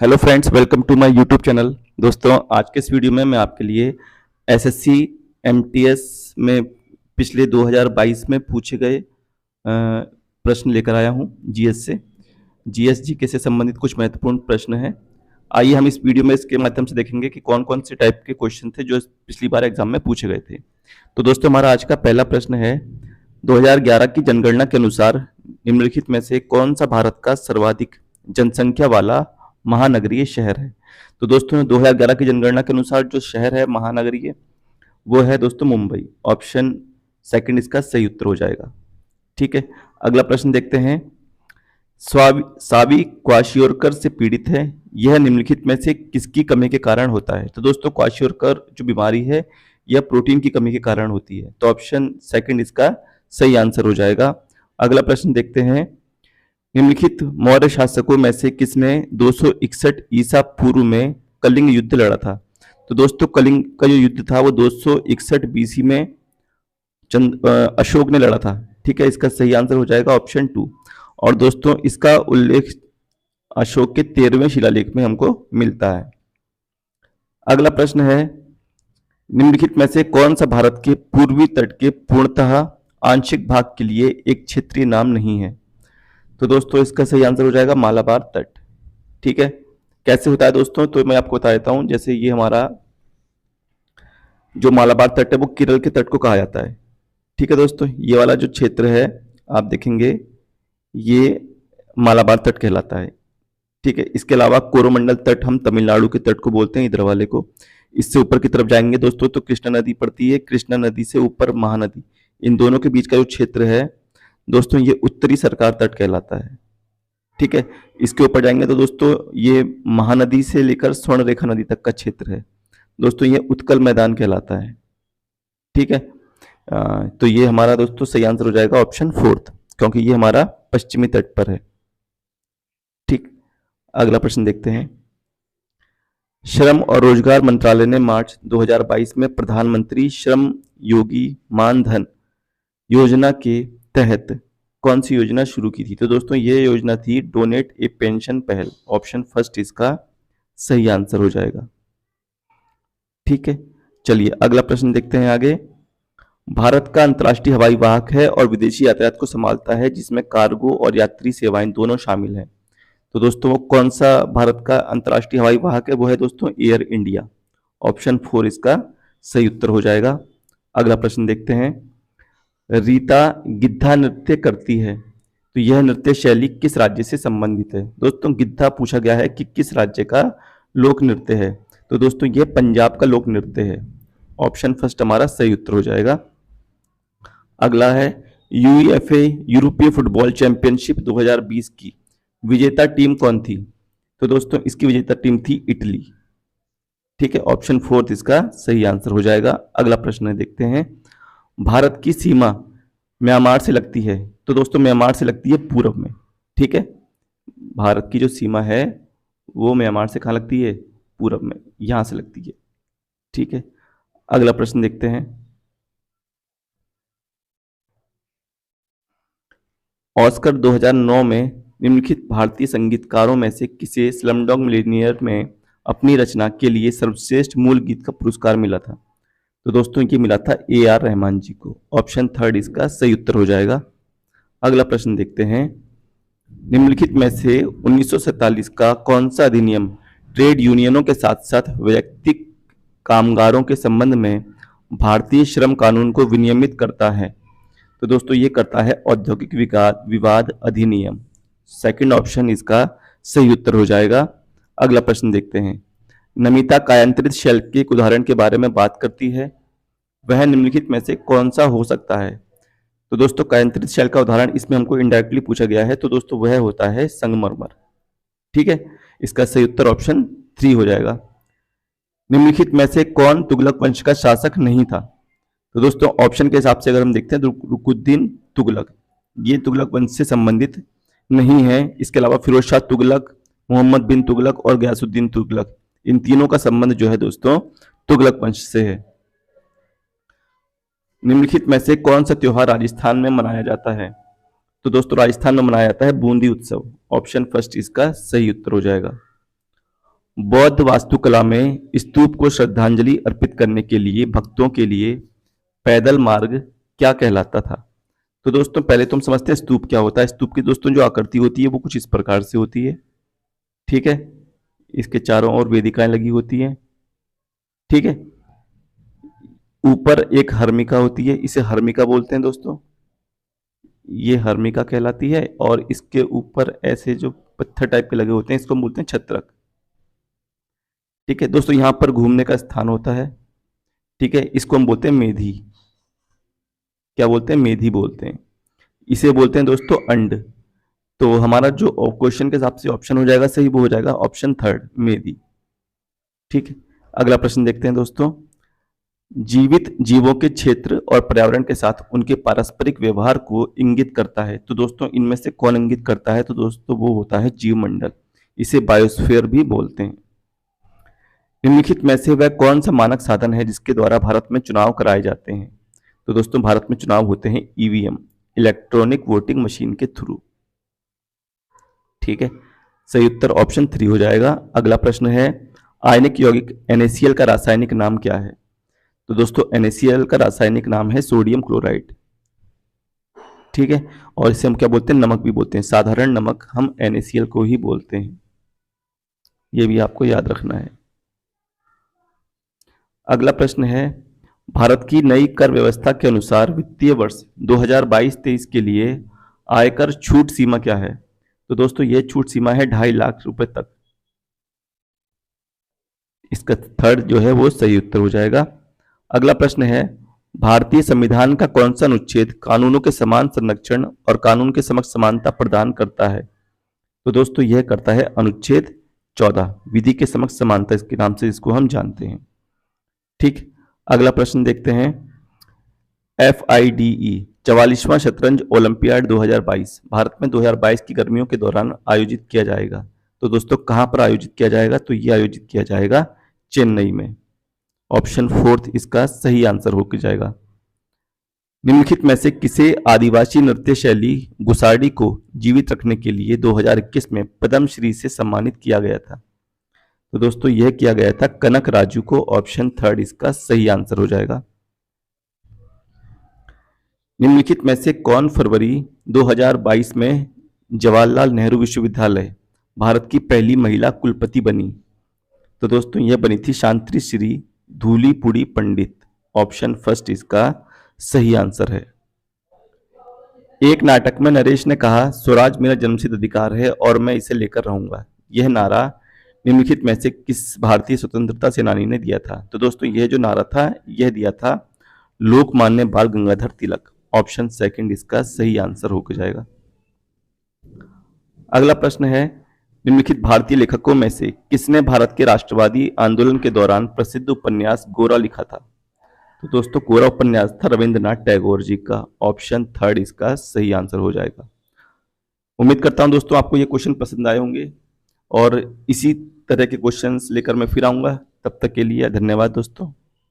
Hello friends, welcome to my YouTube channel. दोस्तों, आज के इस वीडियो में मैं आपके लिए एसएससी एमटीएस में पिछले 2022 में पूछे गए प्रश्न लेकर आया हूं। जीएस से जीएस जीके से संबंधित कुछ महत्वपूर्ण प्रश्न हैं। आइए हम इस वीडियो में इसके माध्यम से देखेंगे कि कौन कौन से टाइप के क्वेश्चन थे जो पिछली बार एग्जाम में पूछे गए थे। तो दोस्तों, हमारा आज का पहला प्रश्न है, 2011 की जनगणना के अनुसार निम्नलिखित में से कौन सा भारत का सर्वाधिक जनसंख्या वाला महानगरीय शहर है। तो दोस्तों, 2011 की जनगणना के अनुसार जो शहर है महानगरीय, वो है दोस्तों मुंबई। ऑप्शन सेकंड इसका सही उत्तर हो जाएगा। ठीक है, अगला प्रश्न देखते हैं। सावी क्वाशियोरकर से पीड़ित है, यह निम्नलिखित में से किसकी कमी के कारण होता है। तो दोस्तों, क्वाशियोरकर जो बीमारी है यह प्रोटीन की कमी के कारण होती है। तो ऑप्शन सेकंड इसका सही आंसर हो जाएगा। अगला प्रश्न देखते हैं। निम्नलिखित मौर्य शासकों में से किसने 261 ईसा पूर्व में कलिंग युद्ध लड़ा था। तो दोस्तों, कलिंग का जो युद्ध था वो 261 बीसी में अशोक ने लड़ा था। ठीक है, इसका सही आंसर हो जाएगा ऑप्शन 2। और दोस्तों, इसका उल्लेख अशोक के 13वें शिलालेख में हमको मिलता है। अगला प्रश्न है, निम्नलिखित में से कौन सा भारत के पूर्वी तट के पूर्णतः आंशिक भाग के लिए एक क्षेत्रीय नाम नहीं है। तो दोस्तों, इसका सही आंसर हो जाएगा मालाबार तट। ठीक है, कैसे होता है दोस्तों, तो मैं आपको बता देता हूं। जैसे ये हमारा जो मालाबार तट है वो केरल के तट को कहा जाता है। ठीक है दोस्तों, ये वाला जो क्षेत्र है आप देखेंगे ये मालाबार तट कहलाता है। ठीक है, इसके अलावा कोरोमंडल तट हम तमिलनाडु के तट को बोलते हैं, इधर वाले को। इससे ऊपर की तरफ जाएंगे दोस्तों तो कृष्णा नदी पड़ती है, कृष्णा नदी से ऊपर महानदी, इन दोनों के बीच का जो क्षेत्र है दोस्तों ये उत्तरी सरकार तट कहलाता है। ठीक है, इसके ऊपर जाएंगे तो दोस्तों ये महानदी से लेकर स्वर्ण रेखा नदी तक का क्षेत्र है दोस्तों, ये उत्कल मैदान कहलाता है। ठीक है, तो ये हमारा दोस्तों सही आंसर हो जाएगा ऑप्शन 4, क्योंकि ये हमारा पश्चिमी तट पर है। ठीक, अगला प्रश्न देखते हैं। श्रम और रोजगार मंत्रालय ने मार्च 2022 में प्रधानमंत्री श्रम योगी मानधन योजना के तहत कौन सी योजना शुरू की थी। तो दोस्तों, ये योजना थी डोनेट ए पेंशन पहल। ऑप्शन फर्स्ट इसका सही आंसर हो जाएगा। ठीक है, चलिए अगला प्रश्न देखते हैं आगे। भारत का अंतर्राष्ट्रीय हवाई वाहक है और विदेशी यातायात को संभालता है, जिसमें कार्गो और यात्री सेवाएं दोनों शामिल हैं। तो दोस्तों, वो कौन सा भारत का अंतर्राष्ट्रीय हवाई वाहक है, वो है दोस्तों एयर इंडिया। ऑप्शन 4 इसका सही उत्तर हो जाएगा। अगला प्रश्न देखते हैं। रीता गिद्धा नृत्य करती है, तो यह नृत्य शैली किस राज्य से संबंधित है। दोस्तों, गिद्धा पूछा गया है कि किस राज्य का लोक नृत्य है। तो दोस्तों, यह पंजाब का लोक नृत्य है। ऑप्शन फर्स्ट हमारा सही उत्तर हो जाएगा। अगला है, यूईएफए यूरोपीय फुटबॉल चैंपियनशिप 2020 की विजेता टीम कौन थी। तो दोस्तों, इसकी विजेता टीम थी इटली। ठीक है, ऑप्शन 4 इसका सही आंसर हो जाएगा। अगला प्रश्न देखते हैं। भारत की सीमा म्यांमार से लगती है, तो दोस्तों म्यांमार से लगती है पूर्व में। ठीक है, भारत की जो सीमा है वो म्यांमार से कहाँ लगती है, पूर्व में, यहां से लगती है। ठीक है, अगला प्रश्न देखते हैं। ऑस्कर 2009 में निम्नलिखित भारतीय संगीतकारों में से किसे स्लमडॉग मिलियनेयर में अपनी रचना के लिए सर्वश्रेष्ठ मूल गीत का पुरस्कार मिला था। तो दोस्तों, ये मिला था AR रहमान जी को। ऑप्शन 3 इसका सही उत्तर हो जाएगा। अगला प्रश्न देखते हैं। निम्नलिखित में से 1947 का कौन सा अधिनियम ट्रेड यूनियनों के साथ साथ वैयक्तिक कामगारों के संबंध में भारतीय श्रम कानून को विनियमित करता है। तो दोस्तों, ये करता है औद्योगिक विवाद अधिनियम। सेकंड ऑप्शन इसका सही उत्तर हो जाएगा। अगला प्रश्न देखते हैं। नमिता कायांतरित शेल के एक उदाहरण के बारे में बात करती है, वह निम्नलिखित में से कौन सा हो सकता है। तो दोस्तों, कायांतरित शेल का उदाहरण इसमें हमको इनडायरेक्टली पूछा गया है, तो दोस्तों वह होता है संगमरमर। ठीक है, इसका सही उत्तर ऑप्शन 3 हो जाएगा। निम्नलिखित में से कौन तुगलक वंश का शासक नहीं था। तो दोस्तों, ऑप्शन के हिसाब से अगर हम देखते हैं तो रुकुद्दीन तुगलक, ये तुगलक वंश से संबंधित नहीं है। इसके अलावा फिरोज शाह तुगलक, मोहम्मद बिन तुगलक और गयासुद्दीन तुगलक, इन तीनों का संबंध जो है दोस्तों तुगलक वंश से है। निम्नलिखित में से कौन सा त्योहार राजस्थान में मनाया जाता है। तो दोस्तों, राजस्थान में मनाया जाता है बूंदी उत्सव। ऑप्शन फर्स्ट इसका सही उत्तर हो जाएगा। बौद्ध वास्तुकला में स्तूप को श्रद्धांजलि अर्पित करने के लिए भक्तों के लिए पैदल मार्ग क्या कहलाता था? तो दोस्तों पहले तुम समझते हैं स्तूप क्या होता है। स्तूप की दोस्तों जो आकृति होती है वो कुछ इस प्रकार से होती है, ठीक है। इसके चारों ओर वेदिकाएं लगी होती हैं, ठीक है। ऊपर एक हर्मिका होती है, इसे हर्मिका बोलते हैं दोस्तों, ये हर्मिका कहलाती है। और इसके ऊपर ऐसे जो पत्थर टाइप के लगे होते हैं इसको हम बोलते हैं छत्रक, ठीक है दोस्तों। यहाँ पर घूमने का स्थान होता है, ठीक है, इसको हम बोलते हैं मेधी। क्या बोलते हैं? मेधी बोलते हैं। इसे बोलते हैं दोस्तों अंड। तो हमारा जो क्वेश्चन के हिसाब से ऑप्शन हो जाएगा सही, वो हो जाएगा ऑप्शन थर्ड, मेधी, ठीक है। अगला प्रश्न देखते हैं दोस्तों। जीवित जीवों के क्षेत्र और पर्यावरण के साथ उनके पारस्परिक व्यवहार को इंगित करता है। तो दोस्तों इनमें से कौन इंगित करता है? तो दोस्तों वो होता है जीवमंडल, इसे बायोस्फीयर भी बोलते हैं। निम्नलिखित में से वह कौन सा मानक साधन है जिसके द्वारा भारत में चुनाव कराए जाते हैं? तो दोस्तों भारत में चुनाव होते हैं ईवीएम, इलेक्ट्रॉनिक वोटिंग मशीन के थ्रू, ठीक है। सही उत्तर ऑप्शन 3 हो जाएगा। अगला प्रश्न है, आयनिक यौगिक NaCl का रासायनिक नाम क्या है? तो दोस्तों NaCl का रासायनिक नाम है सोडियम क्लोराइड, ठीक है। और इसे हम क्या बोलते हैं? नमक भी बोलते हैं। साधारण नमक हम NaCl को ही बोलते हैं, ये भी आपको याद रखना है। अगला प्रश्न है, भारत की नई कर व्यवस्था के अनुसार वित्तीय वर्ष 2022-23 के लिए आयकर छूट सीमा क्या है? तो दोस्तों यह छूट सीमा है 2.5 लाख रुपए तक। इसका थर्ड जो है वो सही उत्तर हो जाएगा। अगला प्रश्न है, भारतीय संविधान का कौन सा अनुच्छेद कानूनों के समान संरक्षण और कानून के समक्ष समानता प्रदान करता है? तो दोस्तों यह करता है अनुच्छेद 14, विधि के समक्ष समानता, इसके नाम से इसको हम जानते हैं, ठीक। अगला प्रश्न देखते हैं, FIDE 44वां शतरंज ओलंपियाड 2022 भारत में 2022 की गर्मियों के दौरान आयोजित किया जाएगा। तो दोस्तों कहां पर आयोजित किया जाएगा? तो यह आयोजित किया जाएगा चेन्नई में। ऑप्शन फोर्थ इसका सही आंसर होकर जाएगा। निम्नलिखित में से किसे आदिवासी नृत्य शैली गुसाडी को जीवित रखने के लिए 2021 में पद्मश्री से सम्मानित किया गया था? तो दोस्तों यह किया गया था कनक राजू को। ऑप्शन थर्ड इसका सही आंसर हो जाएगा। निम्नलिखित में से कौन फरवरी 2022 में जवाहरलाल नेहरू विश्वविद्यालय भारत की पहली महिला कुलपति बनी? तो दोस्तों यह बनी थी शांति श्री धूलीपुड़ी पंडित। ऑप्शन फर्स्ट इसका सही आंसर है। एक नाटक में नरेश ने कहा, स्वराज मेरा जन्मसिद्ध अधिकार है और मैं इसे लेकर रहूंगा। यह नारा निम्नलिखित में से किस भारतीय स्वतंत्रता सेनानी ने दिया था? तो दोस्तों यह जो नारा था यह दिया था लोकमान्य बाल गंगाधर तिलक। ऑप्शन सेकंड इसका सही आंसर होकर जाएगा। अगला प्रश्न है, निम्नलिखित भारतीय लेखकों में से किसने भारत के राष्ट्रवादी आंदोलन के दौरान प्रसिद्ध उपन्यास गोरा लिखा था? तो दोस्तों गोरा उपन्यास था रविंद्रनाथ टैगोर जी का। ऑप्शन थर्ड इसका सही आंसर हो जाएगा। उम्मीद करता हूं दोस्तों आपको ये क्वेश्चन पसंद आए होंगे और इसी तरह के क्वेश्चंस लेकर मैं फिर आऊंगा। तब तक के लिए धन्यवाद दोस्तों।